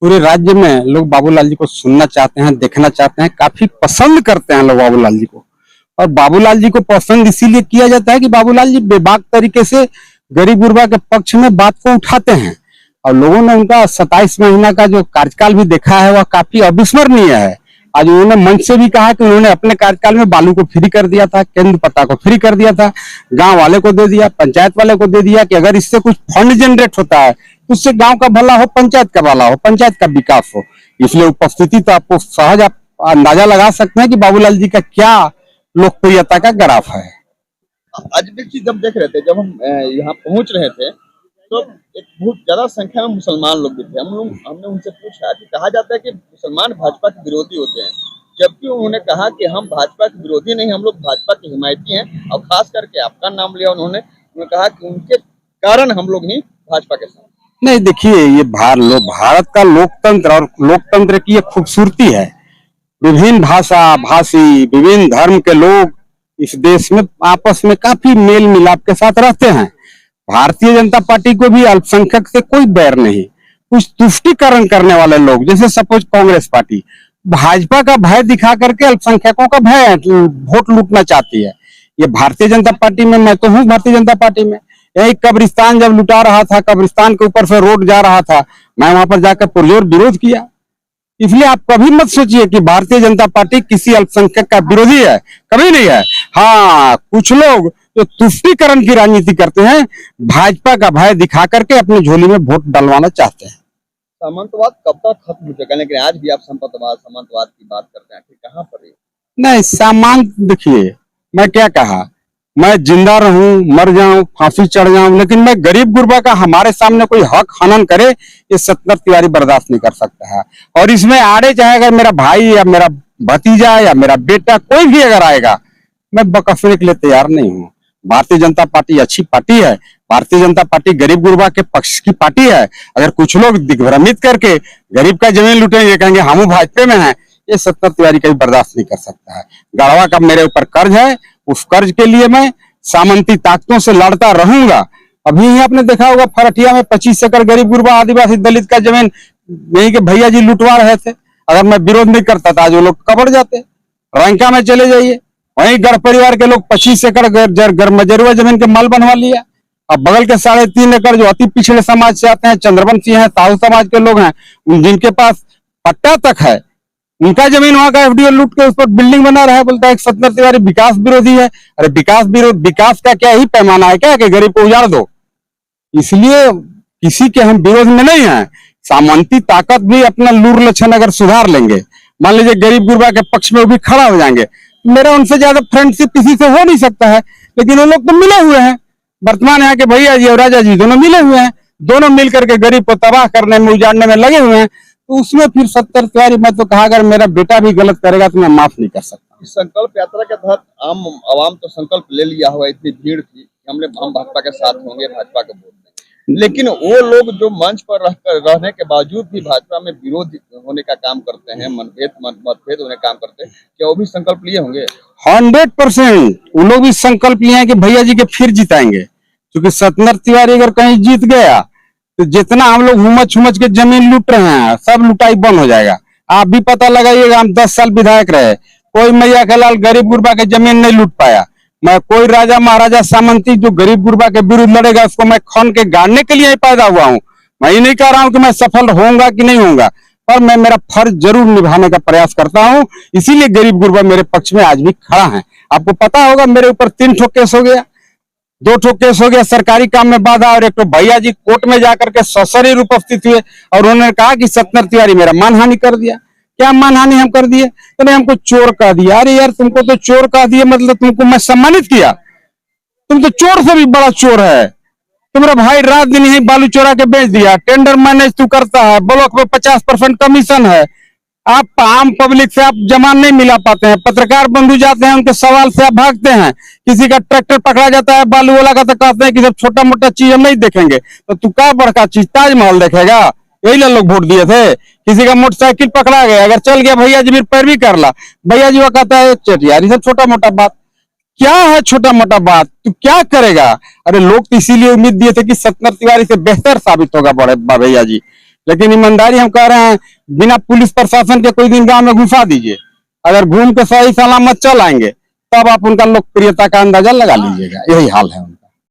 पूरे राज्य में लोग बाबूलाल जी को सुनना चाहते हैं, देखना चाहते हैं, काफी पसंद करते हैं लोग बाबूलाल जी को। और बाबूलाल जी को पसंद इसीलिए किया जाता है कि बाबूलाल जी बेबाक तरीके से गरीब गुरबा के पक्ष में बात को उठाते हैं। और लोगों ने उनका 27 महीना का जो कार्यकाल भी देखा है वह काफी अविस्मरणीय है। आज उन्होंने मंच से भी कहा कि उन्होंने अपने कार्यकाल में बालू को फ्री कर दिया था, केंद्र पत्ता को फ्री कर दिया था, गांव वाले को दे दिया, पंचायत वाले को दे दिया कि अगर इससे कुछ फंड जनरेट होता है तो उससे गांव का भला हो, पंचायत का भला हो, पंचायत का विकास हो। इसलिए उपस्थिति तो आपको सहज आप अंदाजा लगा सकते हैं कि बाबूलाल जी का क्या लोकप्रियता का ग्राफ है। आज भी चीज जब देख रहे थे, जब हम यहाँ पहुंच रहे थे तो एक बहुत ज्यादा संख्या में मुसलमान लोग भी थे। हमने उनसे पूछा कि कहा जाता है कि मुसलमान भाजपा के विरोधी होते हैं, जबकि उन्होंने कहा कि हम भाजपा के विरोधी नहीं, हम लोग भाजपा के हिमायती हैं। और खास करके आपका नाम लिया उन्होंने कहा कि उनके कारण हम लोग ही भाजपा के साथ। नहीं, देखिए, ये भारत का लोकतंत्र और लोकतंत्र की एक खूबसूरती है। विभिन्न भाषा भाषी, विभिन्न धर्म के लोग इस देश में आपस में काफी मेल मिलाप के साथ रहते हैं। भारतीय जनता पार्टी को भी अल्पसंख्यक से कोई बैर नहीं। कुछ तुष्टीकरण करने वाले लोग, जैसे सपोज कांग्रेस पार्टी भाजपा का भय दिखा करके अल्पसंख्यकों का भय वोट लूटना चाहती है। ये भारतीय जनता पार्टी में, मैं तो हूँ भारतीय जनता पार्टी में। यही कब्रिस्तान जब लुटा रहा था, कब्रिस्तान के ऊपर से रोड जा रहा था, मैं वहां पर जाकर पुरजोर विरोध किया। इसलिए आप कभी मत सोचिए कि भारतीय जनता पार्टी किसी अल्पसंख्यक का विरोधी है, कभी नहीं है। हाँ, कुछ लोग जो तुष्टीकरण की राजनीति करते हैं, भाजपा का भय दिखा करके अपनी झोली में वोट डलवाना चाहते हैं। सामंतवाद कब तक खत्म हो जाएगा? लेकिन आज भी आप सामंतवाद की बात करते हैं, कहाँ पर? नहीं, सामांत देखिए, मैं क्या कहा, मैं जिंदा रहूं, मर जाऊं, फांसी चढ़ जाऊं, लेकिन मैं गरीब गुरबा का हमारे सामने कोई हक हनन करे, ये सत्तर तिवारी बर्दाश्त नहीं कर सकता है। और इसमें आड़े चाहे अगर मेरा भाई या मेरा भतीजा या मेरा बेटा कोई भी अगर आएगा, मैं बकसने के लिए तैयार नहीं हूँ। भारतीय जनता पार्टी अच्छी पार्टी है। भारतीय जनता पार्टी गरीब गुरबा के पक्ष की पार्टी है। अगर कुछ लोग दिग्भ्रमित करके गरीब का जमीन लूटेंगे, कहेंगे हम भाजपा में हैं, ये सत्तर तिवारी कभी बर्दाश्त नहीं कर सकता है। गढ़वा का मेरे ऊपर कर्ज है, उस कर्ज के लिए मैं सामंती ताकतों से लड़ता रहूंगा। अभी ही आपने देखा होगा फरठिया में 25 एकड़ गरीब गुरबा आदिवासी दलित का जमीन यही के भैया जी लुटवा रहे थे। अगर मैं विरोध नहीं करता था, जो लोग कबड़ जाते। रंका में चले जाइए, वहीं गढ़ परिवार के लोग 25 एकड़ मजरुआ जमीन के माल बनवा लिया। अब बगल के 3.5 एकड़ जो अति पिछड़े समाज से आते हैं, चंद्रवंशी हैं, साहू समाज के लोग हैं, जिनके पास पट्टा तक है, उनका जमीन वहां का एफडीओ लूट के उस पर बिल्डिंग बना रहा है। बोलता है सत्तर तिवारी विकास विरोधी है। अरे विकास का क्या ही पैमाना है क्या कि गरीब को उजाड़ दो? इसलिए किसी के हम विरोध में नहीं है। सामंती ताकत भी अपना लूर लक्षण अगर सुधार लेंगे, मान लीजिए गरीब गुरबा के पक्ष में वो भी खड़ा हो जाएंगे, मेरा उनसे ज्यादा फ्रेंडशिप किसी से हो नहीं सकता है। लेकिन वो लोग तो मिले हुए हैं, वर्तमान यहाँ के भैया जी और राजा जी दोनों मिले हुए हैं, दोनों मिलकर के गरीब को तबाह करने में, उजाड़ने में लगे हुए हैं। तो उसमें फिर सत्तर तिवारी, मैं तो कहा अगर मेरा बेटा भी गलत करेगा तो मैं माफ नहीं कर सकता। इस संकल्प यात्रा के तहत आम आवाम तो संकल्प ले लिया हुआ, इतनी भीड़ थी, हम भाजपा के साथ होंगे, भाजपा को वोट देंगे। लेकिन वो लोग जो मंच पर रहने के बावजूद भी भाजपा में विरोध होने का काम करते हैं, मतभेद होने का काम करते हैं, क्या वो भी संकल्प लिए होंगे? 100% वो लोग भी संकल्प लिए हैं कि भैया जी के फिर जिताएंगे। क्योंकि सत्तर तिवारी अगर कहीं जीत गया तो जितना हम लोग हुमच के जमीन लूट रहे हैं, सब लुटाई बंद हो जाएगा। आप भी पता लगाइएगा, हम 10 साल विधायक रहे, कोई मैया के लाल गरीब गुरबा के जमीन नहीं लूट पाया। मैं कोई राजा महाराजा सामंती जो गरीब गुरबा के विरुद्ध लड़ेगा, उसको मैं खन के गाड़ने के लिए ही पैदा हुआ हूँ। मैं ये नहीं कह रहा हूँ कि मैं सफल होऊंगा कि नहीं होऊंगा, पर मैं मेरा फर्ज जरूर निभाने का प्रयास करता हूँ। इसीलिए गरीब गुरबा मेरे पक्ष में आज भी खड़ा है। आपको पता होगा मेरे ऊपर 3 ठो केस हो गया, 2 ठो केस हो गया सरकारी काम में बाधा, और एक तो भैया जी कोर्ट में जाकर के सशरीर उपस्थित हुए और उन्होंने कहा कि सत्तर तिवारी मेरा मानहानि कर दिया। क्या मानहानि हम कर दिए? तो नहीं, हमको चोर कह दिया। अरे यार, तुमको तो चोर कह दिया मतलब तुमको मैं सम्मानित किया? तुम तो चोर से भी बड़ा चोर है। तुम्हारा भाई रात दिन यही बालू चोरा के बेच दिया, टेंडर मैनेज तू करता है, ब्लॉक में 50% कमीशन है। आप आम पब्लिक से आप जमान नहीं मिला पाते हैं। पत्रकार बंधु जाते हैं, उनके सवाल से आप भागते हैं। किसी का ट्रैक्टर पकड़ा जाता है बालू वाला का, तो कहते हैं कि सब छोटा मोटा चीज हम नहीं देखेंगे। तो तू क्या बड़का चीज ताजमहल देखेगा? यही लोग वोट दिए थे। किसी का मोटरसाइकिल पकड़ा गया, अगर चल गया भैया जी फिर पैरवी कर ला, भैया जी वो कहता है चटियार, ये सब छोटा मोटा बात। क्या है छोटा मोटा बात? तू क्या करेगा? अरे लोग तो इसीलिए उम्मीद दिए थे कि सत्तर तिवारी से बेहतर साबित होगा बड़े भैया जी। लेकिन ईमानदारी हम कह रहे हैं, बिना पुलिस प्रशासन के कोई दिन गांव में घुसा दीजिए, अगर घूम के सही सलामत चल आएंगे तब आप उनका लोकप्रियता का अंदाजा लगा लीजिएगा। यही हाल है उनका।